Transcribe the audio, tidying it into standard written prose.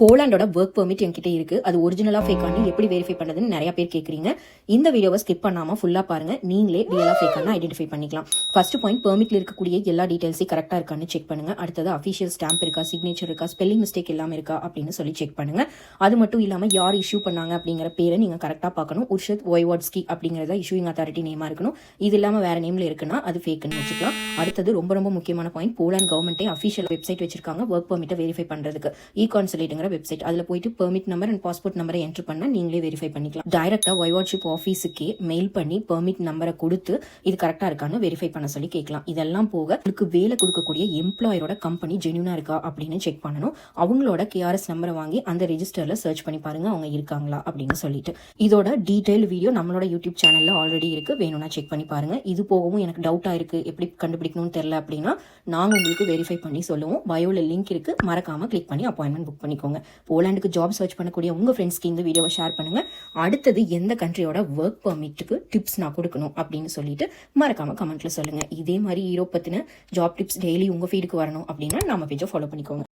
போலாண்டோட work permit என்கிட்ட இருக்கு. அது ஒரிஜினலா ஃபேக்கானு எப்படி வெரிஃபை பண்றதுன்னு நிறைய பேர் கேக்குறீங்க. இந்த வீடியோவை ஸ்கிப் பண்ணாம ஃபுல்லா பாருங்க. நீங்களே ரியலா ஃபேக்கானு ஐடென்டிஃபை பண்ணிக்கலாம். ஃபர்ஸ்ட் பாயிண்ட், பெர்மிட்ல இருக்கக்கூடிய எல்லா டீடைல்ஸையும் கரெக்டா இருக்கான்னு செக் பண்ணுங்க. அடுத்தது அஃபிஷியல் ஸ்டாம்ப் இருக்கா, சிக்னேச்சர் இருக்கா, ஸ்பெல்லிங் மிஸ்டேக் இல்லாம இருக்கா அப்படின்னு சொல்லி செக் பண்ணுங்க. அது மட்டும் இல்லாம யார் இஷ்யூ பண்ணாங்க அப்படிங்கிற பேரை நீங்க கரெக்டா பார்க்கணும். உர்ஷத் ஒய்வாட்ஸ்கி அப்படிங்கறத இஷ்யூயிங் அத்தாரிட்டி நேமா இருக்கணும். இது இல்லாம வேற நேம்ல இருக்குன்னா அது ஃபேக்குன்னு வச்சுக்கலாம். அடுத்தது ரொம்ப ரொம்ப முக்கியமான பாயிண்ட், போலாண்ட் கவர்மெண்டே அஃபிஷியல் வெப்சைட் வச்சிருக்காங்க ஒர்க் பெர்மிட்டை வெரிஃபை பண்றதுக்கு. இகான்சுலேட் வெப்சைட். அதுல போயிட்டு பெர்மிட் நம்பர் அண்ட் பாஸ்போர்ட் நம்பரை என்டர் பண்ணா நீங்களே வெரிஃபை பண்ணிக்கலாம். டைரக்டா ஒய்வாட்ஷிப் ஆஃபீஸுக்கே மெயில் பண்ணி பெர்மிட் நம்பரை கொடுத்து இது கரெக்டா இருக்கான்னு வெரிஃபை பண்ண சொல்லி கேட்கலாம். இதெல்லாம் போக உங்களுக்கு வேலை கொடுக்கக்கூடிய எம்ப்ளாயரோட கம்பெனி ஜென்யூனா இருக்கா அப்படின்னு செக் பண்ணணும். அவங்களோட கேஆர்எஸ் நம்பரை வாங்கி அந்த ரெஜிஸ்டர்ல சர்ச் பண்ணி பாருங்க அவங்க இருக்காங்களா அப்படின்னு சொல்லிட்டு. இதோட டீடைல் வீடியோ நம்மளோட யூடியூப் சேனல்ல ஆல்ரெடி இருக்கு, வேணும்னா செக் பண்ணி பாருங்க. இது போகவும் எனக்கு டவுட்டா இருக்கு, எப்படி கண்டுபிடிக்கணும்னு தெரியல அப்படின்னா நாங்க உங்களுக்கு வெரிஃபை பண்ணி சொல்லுவோம். பயோல லிங்க் இருக்கு, மறக்காம கிளிக் பண்ணி அப்பாயின்மெண்ட் புக் பண்ணிக்கோங்க. போலாண்டுக்கு ஜாப் சர்ச் பண்ணக்கூடிய உங்க ஃப்ரெண்ட்ஸ்க்கு இந்த வீடியோவை ஷேர் பண்ணுங்க. அடுத்தது எந்த கண்ட்ரியோட ஒர்க் பெர்மிட்டுக்கு டிப்ஸ் நான் கொடுக்கணும் அப்படின்னு சொல்லிட்டு மறக்காம கமெண்ட்ல சொல்லுங்க. இதே மாதிரி யூரோப் பத்தின ஜாப் டிப்ஸ் டெய்லி உங்க ஃபீடுக்கு வரணும் அப்படின்னா நம்ம பேஜை ஃபாலோ பண்ணிக்கோங்க.